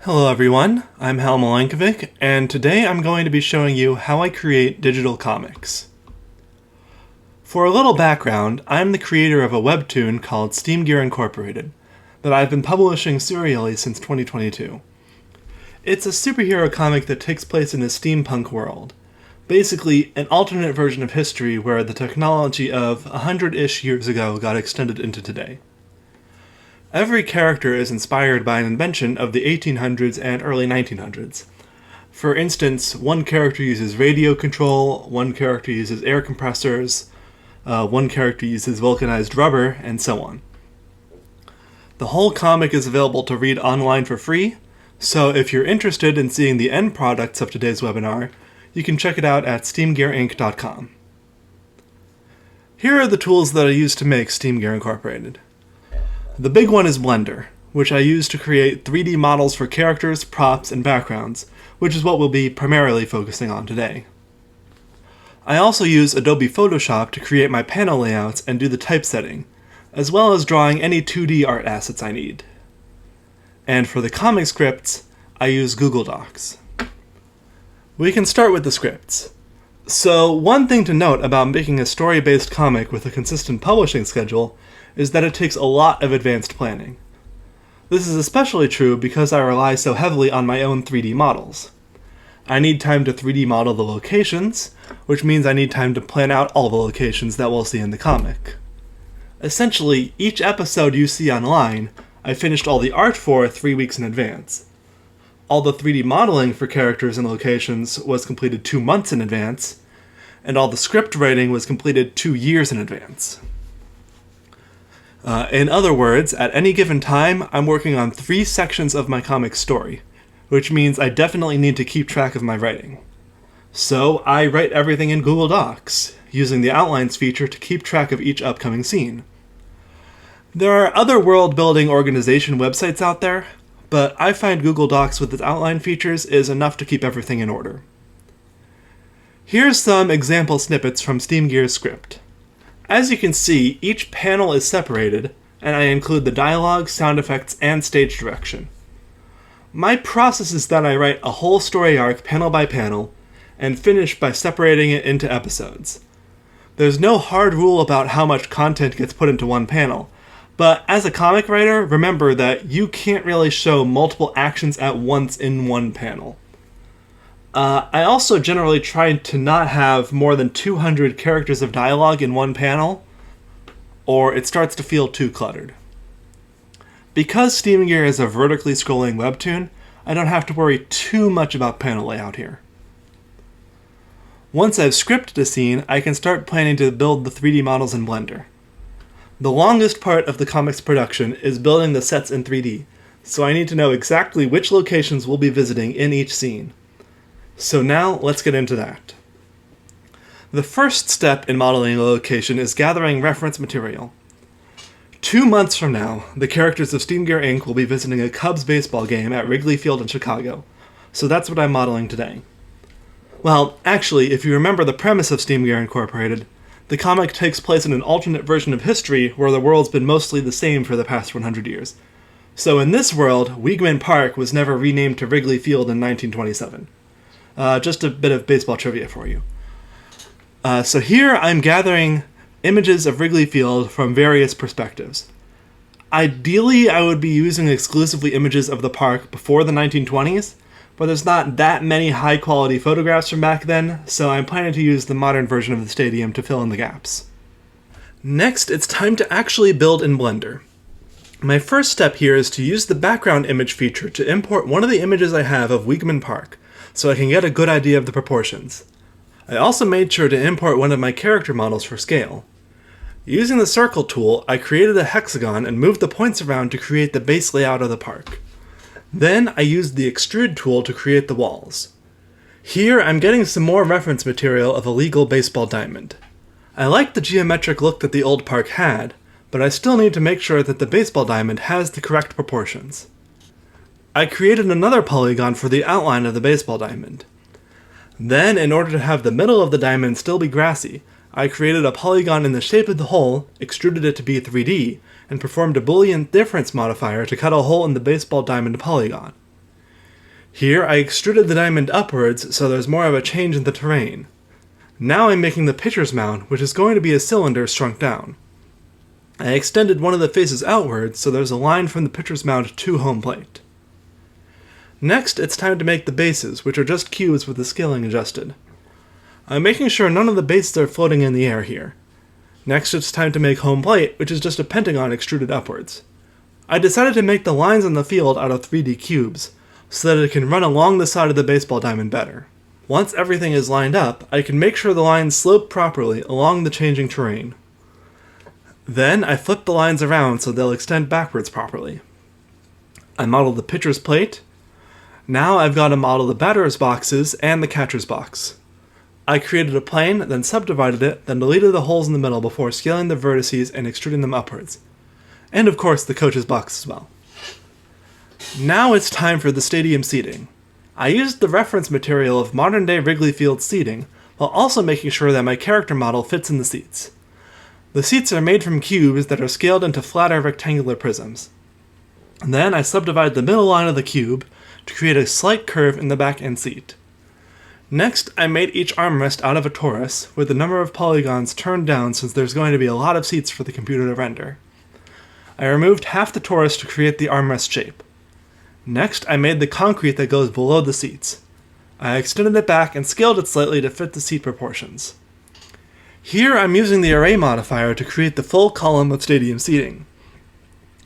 Hello everyone, I'm Hal Milenkovic, and today I'm going to be showing you how I create digital comics. For a little background, I'm the creator of a webtoon called Steam Gear Incorporated that I've been publishing serially since 2022. It's a superhero comic that takes place in a steampunk world, basically an alternate version of history where the technology of 100-ish years ago got extended into today. Every character is inspired by an invention of the 1800s and early 1900s. For instance, one character uses radio control, one character uses air compressors, one character uses vulcanized rubber, and so on. The whole comic is available to read online for free, so if you're interested in seeing the end products of today's webinar, you can check it out at steamgearinc.com. Here are the tools that I use to make Steam Gear Incorporated. The big one is Blender, which I use to create 3D models for characters, props, and backgrounds, which is what we'll be primarily focusing on today. I also use Adobe Photoshop to create my panel layouts and do the typesetting, as well as drawing any 2D art assets I need. And for the comic scripts, I use Google Docs. We can start with the scripts. So one thing to note about making a story-based comic with a consistent publishing schedule is that it takes a lot of advanced planning. This is especially true because I rely so heavily on my own 3D models. I need time to 3D model the locations, which means I need time to plan out all the locations that we'll see in the comic. Essentially, each episode you see online, I finished all the art for 3 weeks in advance. All the 3D modeling for characters and locations was completed 2 months in advance, and all the script writing was completed 2 years in advance. In other words, at any given time, I'm working on 3 sections of my comic story, which means I definitely need to keep track of my writing. So I write everything in Google Docs, using the Outlines feature to keep track of each upcoming scene. There are other world-building organization websites out there, but I find Google Docs with its outline features is enough to keep everything in order. Here's some example snippets from Steam Gear's script. As you can see, each panel is separated, and I include the dialogue, sound effects, and stage direction. My process is that I write a whole story arc panel by panel, and finish by separating it into episodes. There's no hard rule about how much content gets put into one panel, but as a comic writer, remember that you can't really show multiple actions at once in one panel. I also generally try to not have more than 200 characters of dialogue in one panel, or it starts to feel too cluttered. Because Steam Gear is a vertically scrolling webtoon, I don't have to worry too much about panel layout here. Once I've scripted a scene, I can start planning to build the 3D models in Blender. The longest part of the comic's production is building the sets in 3D, so I need to know exactly which locations we'll be visiting in each scene. So now, let's get into that. The first step in modeling a location is gathering reference material. 2 months from now, the characters of Steam Gear Inc. will be visiting a Cubs baseball game at Wrigley Field in Chicago, so that's what I'm modeling today. Well, actually, if you remember the premise of Steam Gear Incorporated, the comic takes place in an alternate version of history where the world's been mostly the same for the past 100 years. So in this world, Weeghman Park was never renamed to Wrigley Field in 1927. Just a bit of baseball trivia for you. So here I'm gathering images of Wrigley Field from various perspectives. Ideally, I would be using exclusively images of the park before the 1920s, but there's not that many high-quality photographs from back then, so I'm planning to use the modern version of the stadium to fill in the gaps. Next, it's time to actually build in Blender. My first step here is to use the background image feature to import one of the images I have of Weeghman Park, so I can get a good idea of the proportions. I also made sure to import one of my character models for scale. Using the circle tool, I created a hexagon and moved the points around to create the base layout of the park. Then I used the extrude tool to create the walls. Here I'm getting some more reference material of a legal baseball diamond. I like the geometric look that the old park had, but I still need to make sure that the baseball diamond has the correct proportions. I created another polygon for the outline of the baseball diamond. Then, in order to have the middle of the diamond still be grassy, I created a polygon in the shape of the hole, extruded it to be 3D, and performed a Boolean difference modifier to cut a hole in the baseball diamond polygon. Here I extruded the diamond upwards so there's more of a change in the terrain. Now I'm making the pitcher's mound, which is going to be a cylinder shrunk down. I extended one of the faces outwards so there's a line from the pitcher's mound to home plate. Next, it's time to make the bases, which are just cubes with the scaling adjusted. I'm making sure none of the bases are floating in the air here. Next, it's time to make home plate, which is just a pentagon extruded upwards. I decided to make the lines on the field out of 3D cubes, so that it can run along the side of the baseball diamond better. Once everything is lined up, I can make sure the lines slope properly along the changing terrain. Then I flip the lines around so they'll extend backwards properly. I modeled the pitcher's plate. Now I've got to model the batter's boxes and the catcher's box. I created a plane, then subdivided it, then deleted the holes in the middle before scaling the vertices and extruding them upwards. And of course the coach's box as well. Now it's time for the stadium seating. I used the reference material of modern-day Wrigley Field seating, while also making sure that my character model fits in the seats. The seats are made from cubes that are scaled into flatter rectangular prisms. Then I subdivide the middle line of the cube to create a slight curve in the back end seat. Next, I made each armrest out of a torus, with the number of polygons turned down since there's going to be a lot of seats for the computer to render. I removed half the torus to create the armrest shape. Next, I made the concrete that goes below the seats. I extended it back and scaled it slightly to fit the seat proportions. Here I'm using the array modifier to create the full column of stadium seating.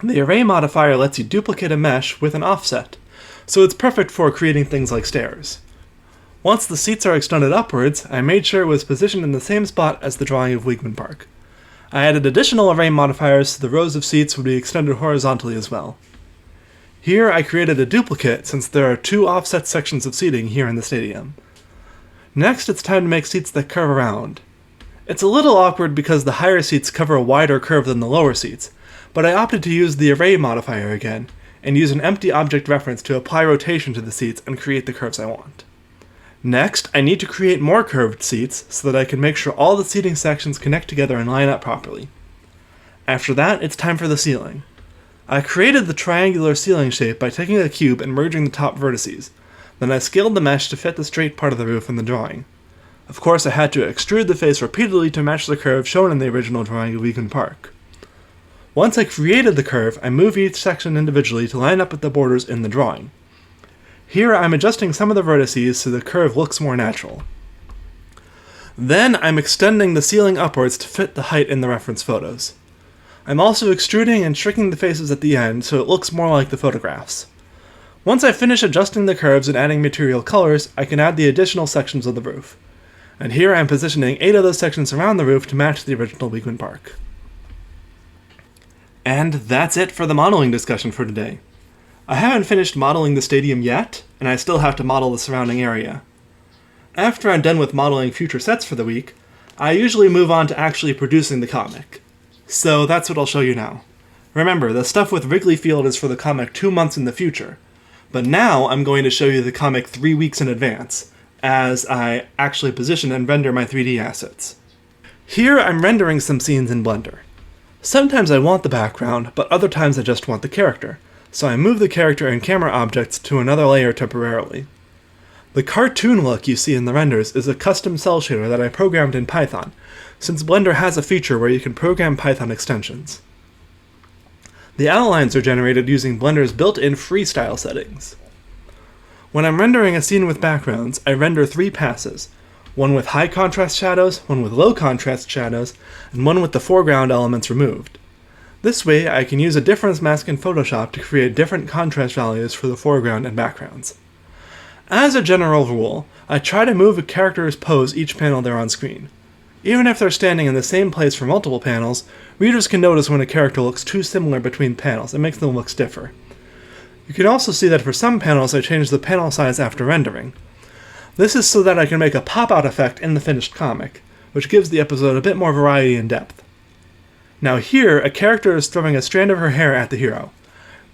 The array modifier lets you duplicate a mesh with an offset, so it's perfect for creating things like stairs. Once the seats are extended upwards, I made sure it was positioned in the same spot as the drawing of Weigman Park. I added additional array modifiers so the rows of seats would be extended horizontally as well. Here I created a duplicate since there are 2 offset sections of seating here in the stadium. Next, it's time to make seats that curve around. It's a little awkward because the higher seats cover a wider curve than the lower seats, but I opted to use the array modifier again, and use an empty object reference to apply rotation to the seats and create the curves I want. Next, I need to create more curved seats so that I can make sure all the seating sections connect together and line up properly. After that, it's time for the ceiling. I created the triangular ceiling shape by taking a cube and merging the top vertices. Then I scaled the mesh to fit the straight part of the roof in the drawing. Of course, I had to extrude the face repeatedly to match the curve shown in the original drawing of Weigman Park. Once I created the curve, I moved each section individually to line up with the borders in the drawing. Here I'm adjusting some of the vertices so the curve looks more natural. Then I'm extending the ceiling upwards to fit the height in the reference photos. I'm also extruding and shrinking the faces at the end so it looks more like the photographs. Once I finish adjusting the curves and adding material colors, I can add the additional sections of the roof. And here I'm positioning 8 of those sections around the roof to match the original Weigman Park. And that's it for the modeling discussion for today. I haven't finished modeling the stadium yet, and I still have to model the surrounding area. After I'm done with modeling future sets for the week, I usually move on to actually producing the comic. So that's what I'll show you now. Remember, the stuff with Wrigley Field is for the comic 2 months in the future, but now I'm going to show you the comic 3 weeks in advance, as I actually position and render my 3D assets. Here I'm rendering some scenes in Blender. Sometimes I want the background, but other times I just want the character, so I move the character and camera objects to another layer temporarily. The cartoon look you see in the renders is a custom cell shader that I programmed in Python, since Blender has a feature where you can program Python extensions. The outlines are generated using Blender's built-in freestyle settings. When I'm rendering a scene with backgrounds, I render 3 passes, one with high contrast shadows, one with low contrast shadows, and one with the foreground elements removed. This way, I can use a difference mask in Photoshop to create different contrast values for the foreground and backgrounds. As a general rule, I try to move a character's pose each panel they're on screen. Even if they're standing in the same place for multiple panels, readers can notice when a character looks too similar between panels and makes them look stiffer. You can also see that for some panels I change the panel size after rendering. This is so that I can make a pop-out effect in the finished comic, which gives the episode a bit more variety and depth. Now here, a character is throwing a strand of her hair at the hero.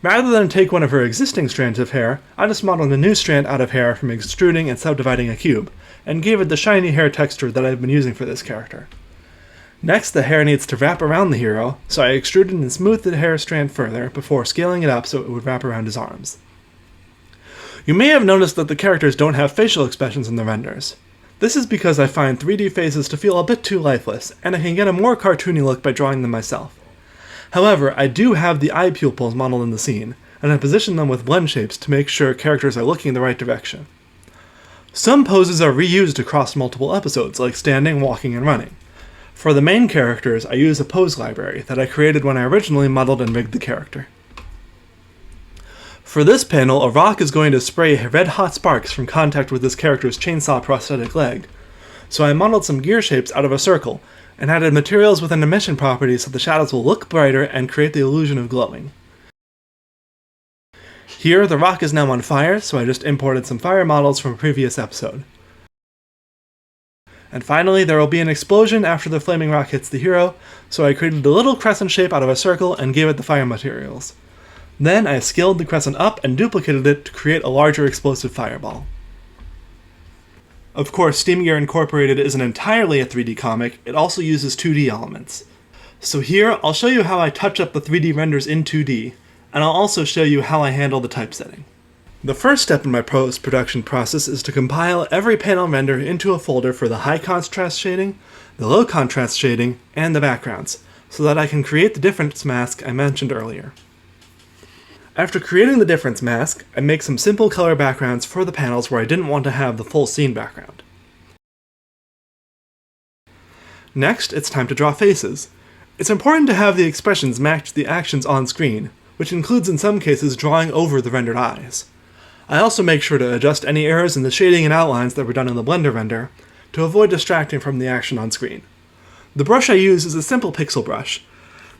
Rather than take one of her existing strands of hair, I just modeled a new strand out of hair from extruding and subdividing a cube, and gave it the shiny hair texture that I've been using for this character. Next, the hair needs to wrap around the hero, so I extruded and smoothed the hair strand further before scaling it up so it would wrap around his arms. You may have noticed that the characters don't have facial expressions in the renders. This is because I find 3D faces to feel a bit too lifeless, and I can get a more cartoony look by drawing them myself. However, I do have the eye pupils modeled in the scene, and I position them with blend shapes to make sure characters are looking in the right direction. Some poses are reused across multiple episodes, like standing, walking, and running. For the main characters, I use a pose library that I created when I originally modeled and rigged the character. For this panel, a rock is going to spray red-hot sparks from contact with this character's chainsaw prosthetic leg, so I modeled some gear shapes out of a circle, and added materials with an emission property so the shadows will look brighter and create the illusion of glowing. Here, the rock is now on fire, so I just imported some fire models from a previous episode. And finally, there will be an explosion after the flaming rock hits the hero, so I created a little crescent shape out of a circle and gave it the fire materials. Then I scaled the crescent up and duplicated it to create a larger explosive fireball. Of course, Steam Gear Incorporated isn't entirely a 3D comic, it also uses 2D elements. So here, I'll show you how I touch up the 3D renders in 2D, and I'll also show you how I handle the typesetting. The first step in my post-production process is to compile every panel render into a folder for the high contrast shading, the low contrast shading, and the backgrounds, so that I can create the difference mask I mentioned earlier. After creating the difference mask, I make some simple color backgrounds for the panels where I didn't want to have the full scene background. Next, it's time to draw faces. It's important to have the expressions match the actions on screen, which includes in some cases drawing over the rendered eyes. I also make sure to adjust any errors in the shading and outlines that were done in the Blender render to avoid distracting from the action on screen. The brush I use is a simple pixel brush.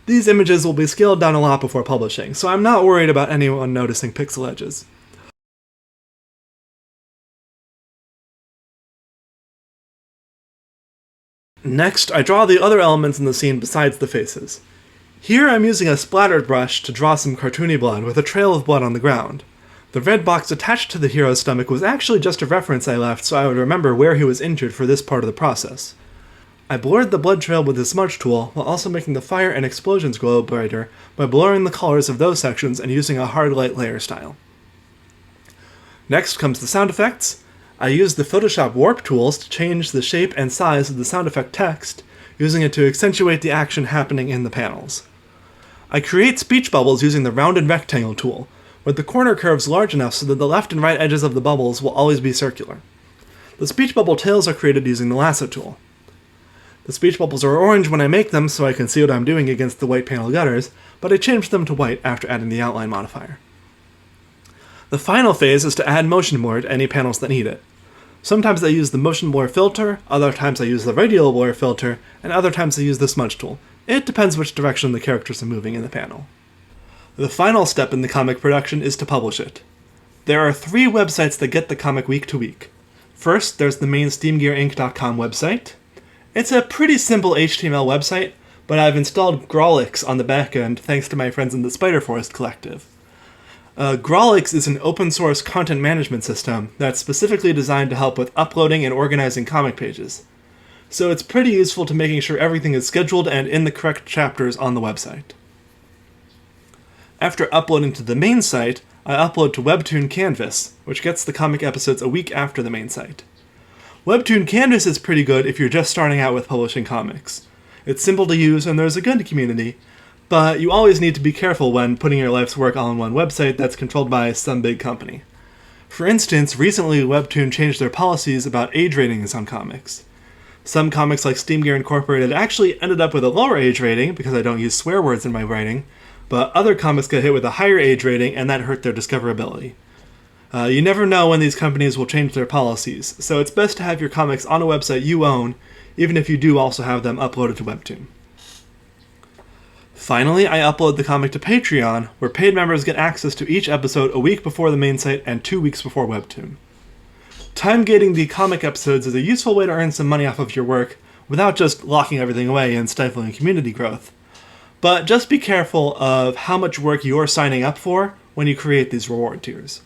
These images will be scaled down a lot before publishing, so I'm not worried about anyone noticing pixel edges. Next, I draw the other elements in the scene besides the faces. Here I'm using a splattered brush to draw some cartoony blood with a trail of blood on the ground. The red box attached to the hero's stomach was actually just a reference I left so I would remember where he was injured for this part of the process. I blurred the blood trail with the smudge tool while also making the fire and explosions glow brighter by blurring the colors of those sections and using a hard light layer style. Next comes the sound effects. I used the Photoshop warp tools to change the shape and size of the sound effect text, using it to accentuate the action happening in the panels. I create speech bubbles using the rounded rectangle tool, with the corner curves large enough so that the left and right edges of the bubbles will always be circular. The speech bubble tails are created using the lasso tool. The speech bubbles are orange when I make them so I can see what I'm doing against the white panel gutters, but I changed them to white after adding the outline modifier. The final phase is to add motion blur to any panels that need it. Sometimes I use the motion blur filter, other times I use the radial blur filter, and other times I use the smudge tool. It depends which direction the characters are moving in the panel. The final step in the comic production is to publish it. There are 3 websites that get the comic week to week. First, there's the main SteamGearInc.com website. It's a pretty simple HTML website, but I've installed Grawlix on the back end thanks to my friends in the Spider Forest Collective. Grawlix is an open source content management system that's specifically designed to help with uploading and organizing comic pages. So it's pretty useful to making sure everything is scheduled and in the correct chapters on the website. After uploading to the main site, I upload to Webtoon Canvas, which gets the comic episodes a week after the main site. Webtoon Canvas is pretty good if you're just starting out with publishing comics. It's simple to use and there's a good community, but you always need to be careful when putting your life's work all on one website that's controlled by some big company. For instance, recently Webtoon changed their policies about age ratings on comics. Some comics like Steam Gear Incorporated actually ended up with a lower age rating because I don't use swear words in my writing, but other comics got hit with a higher age rating and that hurt their discoverability. You never know when these companies will change their policies, so it's best to have your comics on a website you own, even if you do also have them uploaded to Webtoon. Finally, I upload the comic to Patreon, where paid members get access to each episode a week before the main site and 2 weeks before Webtoon. Time-gating the comic episodes is a useful way to earn some money off of your work, without just locking everything away and stifling community growth. But just be careful of how much work you're signing up for when you create these reward tiers.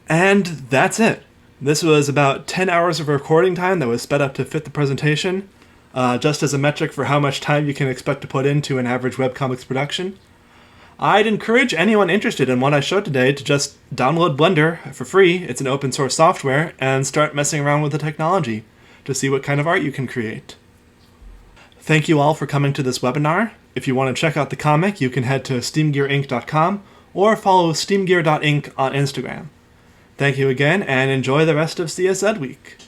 And that's it. This was about 10 hours of recording time that was sped up to fit the presentation, just as a metric for how much time you can expect to put into an average webcomics production. I'd encourage anyone interested in what I showed today to just download Blender for free, it's an open source software, and start messing around with the technology to see what kind of art you can create. Thank you all for coming to this webinar. If you want to check out the comic, you can head to steamgearinc.com or follow steamgear.inc on Instagram. Thank you again, and enjoy the rest of CSED week.